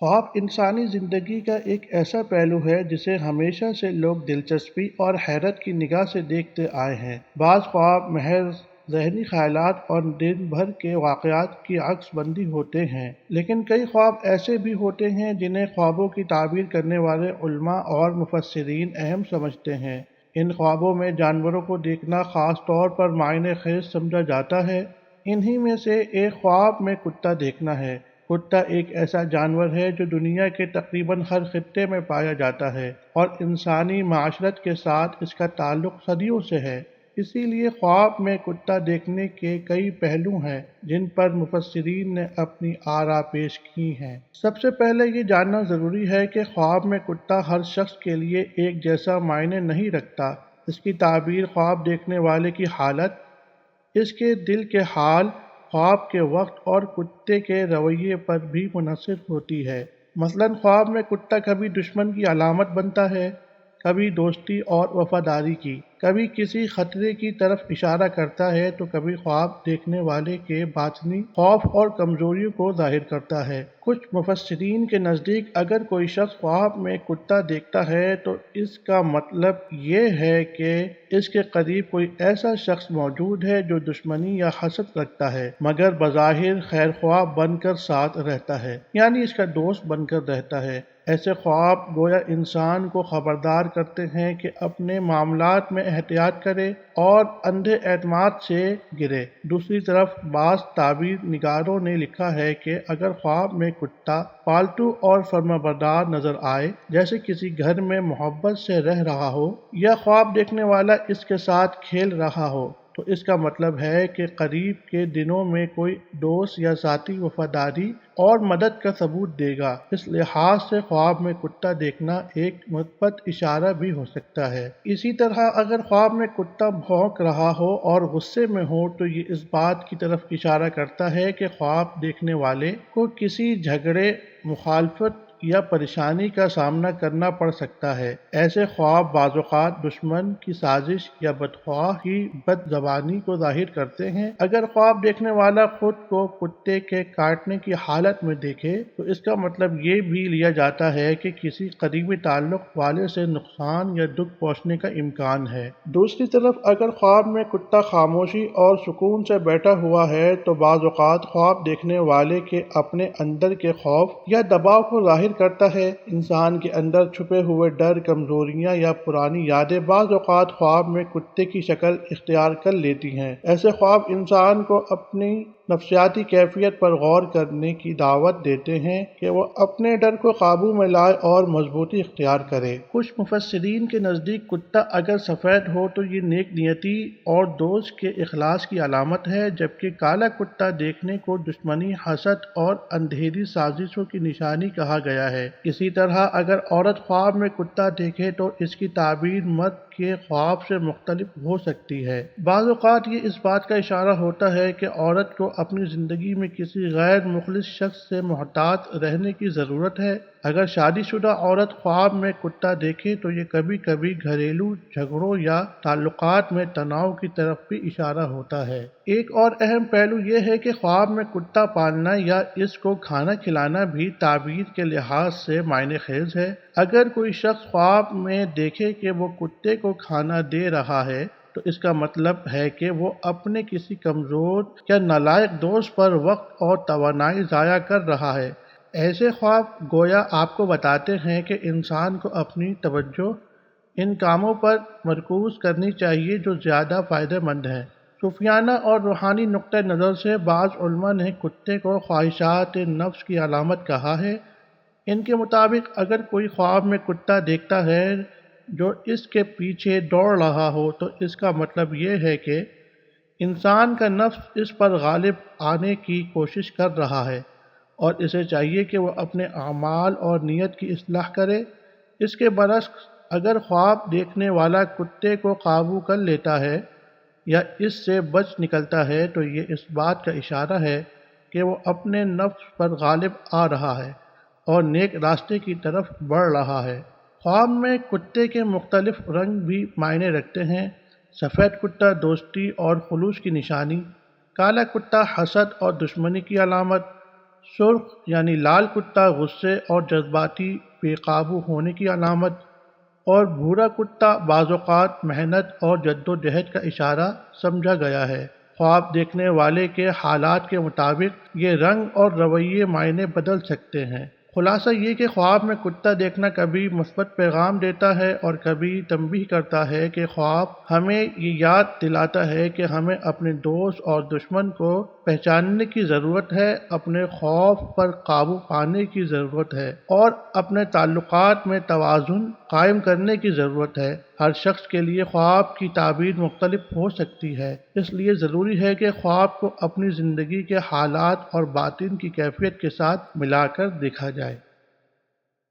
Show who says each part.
Speaker 1: خواب انسانی زندگی کا ایک ایسا پہلو ہے جسے ہمیشہ سے لوگ دلچسپی اور حیرت کی نگاہ سے دیکھتے آئے ہیں۔ بعض خواب محض ذہنی خیالات اور دن بھر کے واقعات کی عکس بندی ہوتے ہیں، لیکن کئی خواب ایسے بھی ہوتے ہیں جنہیں خوابوں کی تعبیر کرنے والے علماء اور مفسرین اہم سمجھتے ہیں۔ ان خوابوں میں جانوروں کو دیکھنا خاص طور پر معنی خیز سمجھا جاتا ہے۔ انہی میں سے ایک خواب میں کتا دیکھنا ہے۔ کتا ایک ایسا جانور ہے جو دنیا کے تقریباً ہر خطے میں پایا جاتا ہے اور انسانی معاشرت کے ساتھ اس کا تعلق صدیوں سے ہے۔ اسی لیے خواب میں کتا دیکھنے کے کئی پہلو ہیں جن پر مفسرین نے اپنی آراء پیش کی ہیں۔ سب سے پہلے یہ جاننا ضروری ہے کہ خواب میں کتا ہر شخص کے لیے ایک جیسا معنی نہیں رکھتا۔ اس کی تعبیر خواب دیکھنے والے کی حالت، اس کے دل کے حال، خواب کے وقت اور کتے کے رویے پر بھی منحصر ہوتی ہے۔ مثلاً خواب میں کتا کبھی دشمن کی علامت بنتا ہے، کبھی دوستی اور وفاداری کی، کبھی کسی خطرے کی طرف اشارہ کرتا ہے تو کبھی خواب دیکھنے والے کے باطنی خوف اور کمزوریوں کو ظاہر کرتا ہے۔ کچھ مفسرین کے نزدیک اگر کوئی شخص خواب میں کتا دیکھتا ہے تو اس کا مطلب یہ ہے کہ اس کے قریب کوئی ایسا شخص موجود ہے جو دشمنی یا حسد رکھتا ہے مگر بظاہر خیرخواہ بن کر ساتھ رہتا ہے، یعنی اس کا دوست بن کر رہتا ہے۔ ایسے خواب گویا انسان کو خبردار کرتے ہیں کہ اپنے معاملات میں احتیاط کرے اور اندھے اعتماد سے گرے۔ دوسری طرف بعض تعبیر نگاروں نے لکھا ہے کہ اگر خواب میں کتا پالتو اور فرمانبردار نظر آئے، جیسے کسی گھر میں محبت سے رہ رہا ہو، یا خواب دیکھنے والا اس کے ساتھ کھیل رہا ہو، تو اس کا مطلب ہے کہ قریب کے دنوں میں کوئی دوست یا ساتھی وفاداری اور مدد کا ثبوت دے گا۔ اس لحاظ سے خواب میں کتا دیکھنا ایک مثبت اشارہ بھی ہو سکتا ہے۔ اسی طرح اگر خواب میں کتا بھونک رہا ہو اور غصے میں ہو تو یہ اس بات کی طرف اشارہ کرتا ہے کہ خواب دیکھنے والے کو کسی جھگڑے، مخالفت یا پریشانی کا سامنا کرنا پڑ سکتا ہے۔ ایسے خواب بعض اوقات دشمن کی سازش یا بدخواہ کی بد زبانی کو ظاہر کرتے ہیں۔ اگر خواب دیکھنے والا خود کو کتے کے کاٹنے کی حالت میں دیکھے تو اس کا مطلب یہ بھی لیا جاتا ہے کہ کسی قریبی تعلق والے سے نقصان یا دکھ پہنچنے کا امکان ہے۔ دوسری طرف اگر خواب میں کتا خاموشی اور سکون سے بیٹھا ہوا ہے تو بعض اوقات خواب دیکھنے والے کے اپنے اندر کے خوف یا دباؤ کو ظاہر کرتا ہے۔ انسان کے اندر چھپے ہوئے ڈر، کمزوریاں یا پرانی یادیں بعض اوقات خواب میں کتے کی شکل اختیار کر لیتی ہیں۔ ایسے خواب انسان کو اپنی نفسیاتی کیفیت پر غور کرنے کی دعوت دیتے ہیں کہ وہ اپنے ڈر کو قابو میں لائے اور مضبوطی اختیار کرے۔ کچھ مفسرین کے نزدیک کتا اگر سفید ہو تو یہ نیک نیتی اور دوست کے اخلاص کی علامت ہے، جبکہ کالا کتا دیکھنے کو دشمنی، حسد اور اندھیری سازشوں کی نشانی کہا گیا ہے۔ اسی طرح اگر عورت خواب میں کتا دیکھے تو اس کی تعبیر مرد کے خواب سے مختلف ہو سکتی ہے۔ بعض اوقات یہ اس بات کا اشارہ ہوتا ہے کہ عورت کو اپنی زندگی میں کسی غیر مخلص شخص سے محتاط رہنے کی ضرورت ہے۔ اگر شادی شدہ عورت خواب میں کتا دیکھے تو یہ کبھی کبھی گھریلو جھگڑوں یا تعلقات میں تناؤ کی طرف بھی اشارہ ہوتا ہے۔ ایک اور اہم پہلو یہ ہے کہ خواب میں کتا پالنا یا اس کو کھانا کھلانا بھی تعبیر کے لحاظ سے معنی خیز ہے۔ اگر کوئی شخص خواب میں دیکھے کہ وہ کتے کو کھانا دے رہا ہے تو اس کا مطلب ہے کہ وہ اپنے کسی کمزور یا نالائق دوست پر وقت اور توانائی ضائع کر رہا ہے۔ ایسے خواب گویا آپ کو بتاتے ہیں کہ انسان کو اپنی توجہ ان کاموں پر مرکوز کرنی چاہیے جو زیادہ فائدہ مند ہیں۔ صوفیانہ اور روحانی نقطہ نظر سے بعض علماء نے کتے کو خواہشات نفس کی علامت کہا ہے۔ ان کے مطابق اگر کوئی خواب میں کتا دیکھتا ہے جو اس کے پیچھے دوڑ رہا ہو تو اس کا مطلب یہ ہے کہ انسان کا نفس اس پر غالب آنے کی کوشش کر رہا ہے اور اسے چاہیے کہ وہ اپنے اعمال اور نیت کی اصلاح کرے۔ اس کے برعکس اگر خواب دیکھنے والا کتے کو قابو کر لیتا ہے یا اس سے بچ نکلتا ہے تو یہ اس بات کا اشارہ ہے کہ وہ اپنے نفس پر غالب آ رہا ہے اور نیک راستے کی طرف بڑھ رہا ہے۔ خواب میں کتے کے مختلف رنگ بھی معنی رکھتے ہیں۔ سفید کتا دوستی اور خلوص کی نشانی، کالا کتا حسد اور دشمنی کی علامت، سرخ یعنی لال کتا غصے اور جذباتی بے قابو ہونے کی علامت، اور بھورا کتا بعض اوقات محنت اور جدوجہد کا اشارہ سمجھا گیا ہے۔ خواب دیکھنے والے کے حالات کے مطابق یہ رنگ اور رویے معنی بدل سکتے ہیں۔ خلاصہ یہ کہ خواب میں کتا دیکھنا کبھی مثبت پیغام دیتا ہے اور کبھی تنبیہ کرتا ہے کہ خواب ہمیں یہ یاد دلاتا ہے کہ ہمیں اپنے دوست اور دشمن کو پہچاننے کی ضرورت ہے، اپنے خوف پر قابو پانے کی ضرورت ہے اور اپنے تعلقات میں توازن قائم کرنے کی ضرورت ہے۔ ہر شخص کے لیے خواب کی تعبیر مختلف ہو سکتی ہے، اس لیے ضروری ہے کہ خواب کو اپنی زندگی کے حالات اور باطن کی کیفیت کے ساتھ ملا کر دیکھا جائے۔